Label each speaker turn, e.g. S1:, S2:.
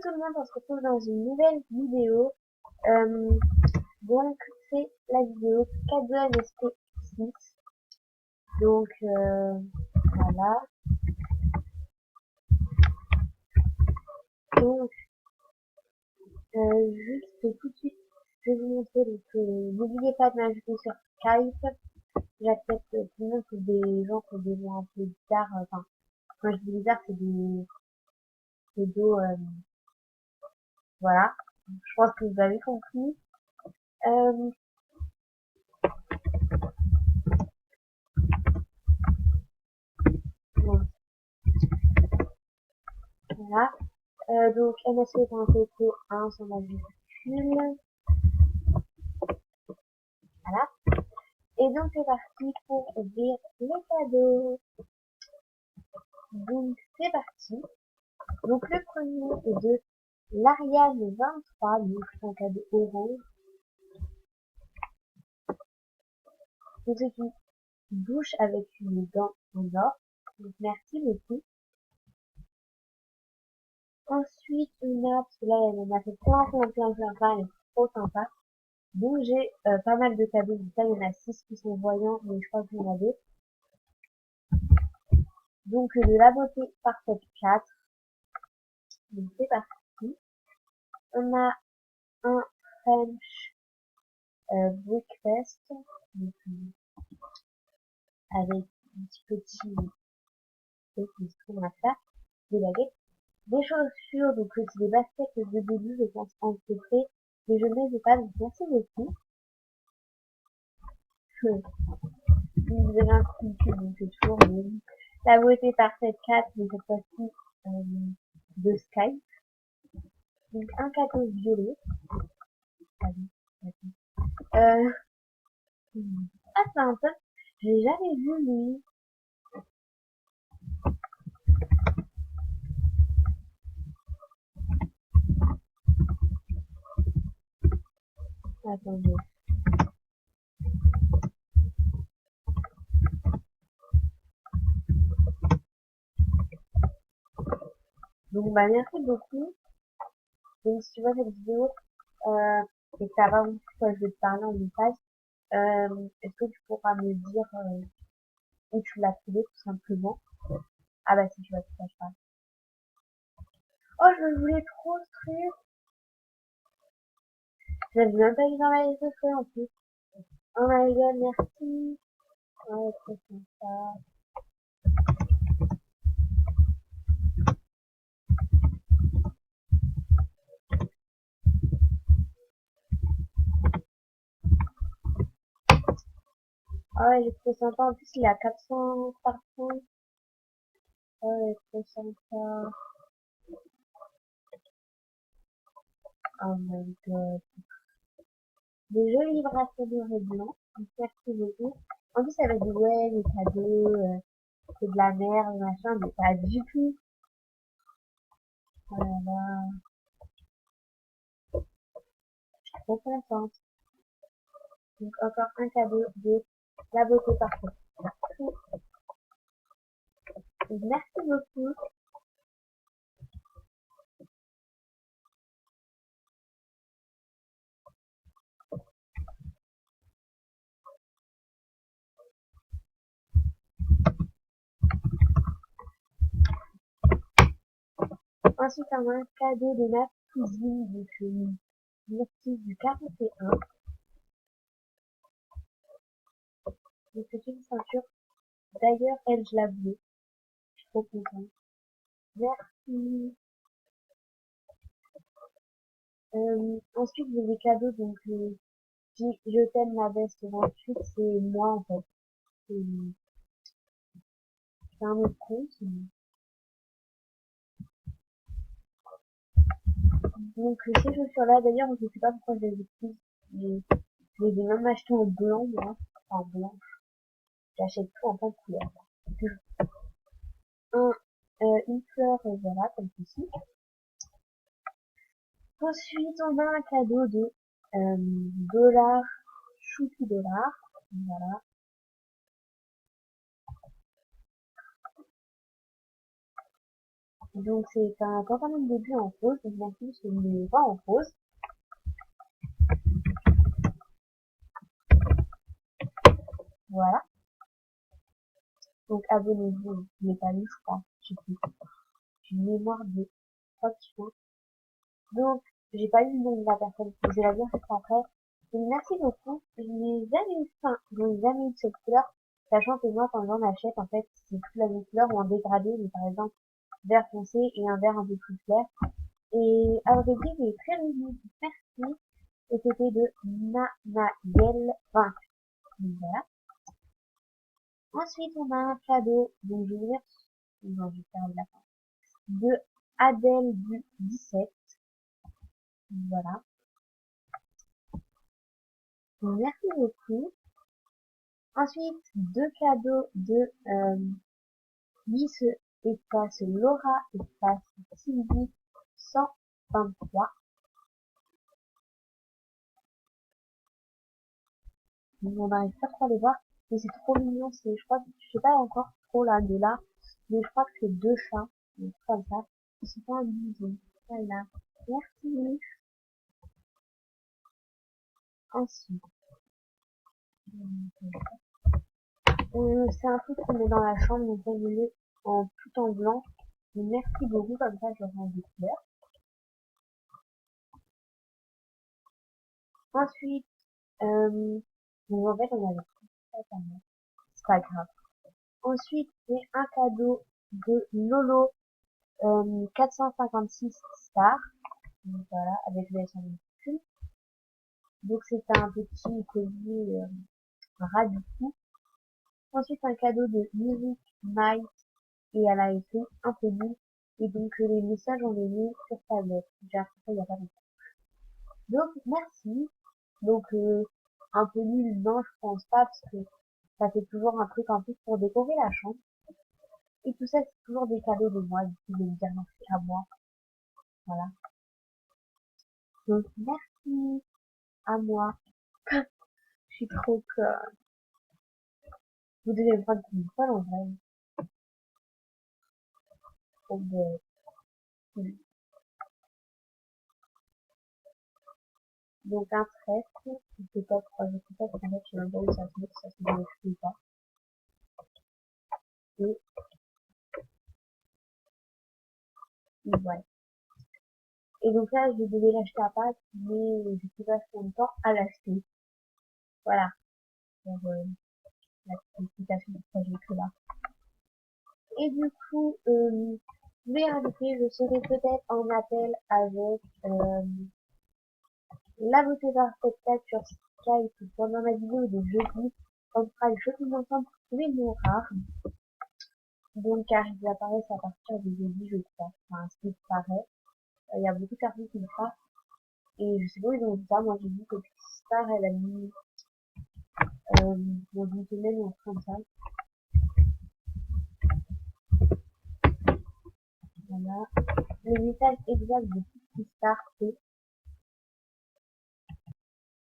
S1: tout le monde, on se retrouve dans une nouvelle vidéo. Donc c'est la vidéo cadeau MSP6. Donc voilà. Donc juste tout de suite, je vais vous montrer. Donc n'oubliez pas de m'ajouter sur Skype. J'accepte tout le monde, c'est des gens qui ont des voix un peu bizarres. Enfin, quand je dis bizarre, c'est des pseudos. Voilà. Je pense que vous avez compris. Bon, voilà. Donc MSP.TT1 sans majuscule. Voilà. Et donc c'est parti pour ouvrir les cadeaux. Donc c'est parti. Donc le premier est de l'Ariane 23, donc c'est un cadeau orange. C'est ce qui bouche avec une dent en or. Donc merci beaucoup. Ensuite on a, parce que là elle en a fait plein, elle est trop sympa. Donc j'ai pas mal de cadeaux, il y en a 6 qui sont voyants, mais je crois qu'il y en a d'autres. Donc de la beauté parfaite 4. Donc c'est parti. On a un French Breakfast, donc, avec un petit qui se trouve à faire, des baguettes, des chaussures, donc c'est des baskets de début, je pense, en secret, mais je ne les ai pas, donc merci beaucoup. Vous avez un coup donc c'est toujours la beauté parfaite 4, mais cette fois-ci de Sky. Donc un cadeau violet. Euh, c'est un peu, je l'ai jamais vu lui. Attendez. Donc bah merci beaucoup. Donc si tu vois cette vidéo et que t'as pas compris quoi je vais te parler en détail, est-ce que tu pourras me dire où tu l'as trouvé tout simplement? Ah bah si tu vois tout ça, je parle. Oh je le voulais trop ce truc. Je l'avais même pas vu dans la liste de frais en plus. Oh my god, merci. Ouais, c'est sympa. Ah ouais, il est trop sympa. En plus, il est à 400 parfums. Oh, il est trop sympa. Oh my god. Des jolis bracelets dorés blancs. Merci beaucoup. En plus, elle m'a dit, ouais, les cadeaux, c'est de la merde, machin, mais pas du tout. Oh là là. Je suis trop contente. Donc, encore un cadeau de la beauté parfaite. Donc, merci beaucoup. Ensuite, on a un cadeau de ma cousine, donc, merci du 41. Donc, c'est une ceinture. D'ailleurs, elle, je l'ai voulais. Je suis trop contente. Merci. Ensuite, j'ai des cadeaux, donc, si je t'aime ma best 28, c'est moi, en fait. C'est un autre compte. Donc, ces chaussures-là, d'ailleurs, je sais pas pourquoi je les ai prises. Je les ai même achetées en blanc, moi. Enfin, en blanc. J'achète tout en plein de couleurs. Un, une fleur, voilà, comme ceci. Ensuite, on a un cadeau de dollar, choupi dollar. Voilà. Donc c'est un pantalon de début en rose, donc mon plus je ne pas en rose. Voilà. Donc abonnez-vous, je l'ai pas lu, je crois. J'ai plus. J'ai une mémoire de 3 kilos. Donc, j'ai pas lu le nom de la personne, je vais la lire juste après. Donc, merci beaucoup. Je n'ai jamais eu, enfin, je n'ai jamais eu de cette couleur, sachant que moi, quand j'en achète, en fait, c'est toute la même couleur ou en dégradé, mais par exemple, vert foncé et un vert un peu plus clair. Et à vrai dire, il est très joli. Merci. Et c'était de Nanael 20. Donc, voilà. Ensuite, on a un cadeau. Donc, je vais lire, non, je vais faire la fin. De Adèle du 17. Voilà. Donc, merci beaucoup. Ensuite, deux cadeaux de Miss Espace Laura Espace Sylvie 123. On n'arrive pas trop à les voir, mais c'est trop mignon. C'est, je crois, je sais pas encore trop là de là, mais je crois que c'est deux chats, donc comme ça. Ils sont pas un bisou. Voilà. Merci. Ensuite, c'est un truc qu'on met dans la chambre, donc on le met en tout en blanc. Mais merci beaucoup, comme ça je rends des couleurs. Ensuite, donc en fait on avait pas mal. C'est pas grave. Ensuite, j'ai un cadeau de Lolo 456 stars. Donc voilà, avec le son minuscule. Donc c'est un petit collier ras du cou. Ensuite, un cadeau de Music Night et elle a écrit un peu nul. Et donc les messages on les met sur tablette. J'ai appris ça il y a pas longtemps. Donc merci. Donc un peu nul, non, je pense pas parce que ça fait toujours un truc en plus pour décorer la chambre. Et tout ça, c'est toujours des cadeaux de moi, du coup, de me dire merci à moi. Voilà. Donc, merci à moi. Je suis trop que vous devez me prendre comme une folle en vrai. Trop de... Donc, un trèfle, peut-être, je sais pas, en fait, je sais même pas où ça se met, ça se met ou pas. Et, ouais. Et donc là, je devais l'acheter à Pâques, mais je sais pas combien de temps à l'acheter. Voilà. Pour, l'explication de ce que j'ai écrit là. Et du coup, je vais rajouter, je serai peut-être en appel avec la beauté d'un spectacle sur Skype pendant la vidéo de jeudi. On fera le shopping ensemble pour trouver nos rares. Donc, car ils apparaissent à partir de jeudi, je crois. Enfin, ce qui paraît. Il y a beaucoup de personnes qui le font. Et je sais pas où ils ont dit ça. Moi, j'ai vu que Star, elle a mis, dans une semaine ou un truc comme ça. Voilà. Le message exact de Star, c'est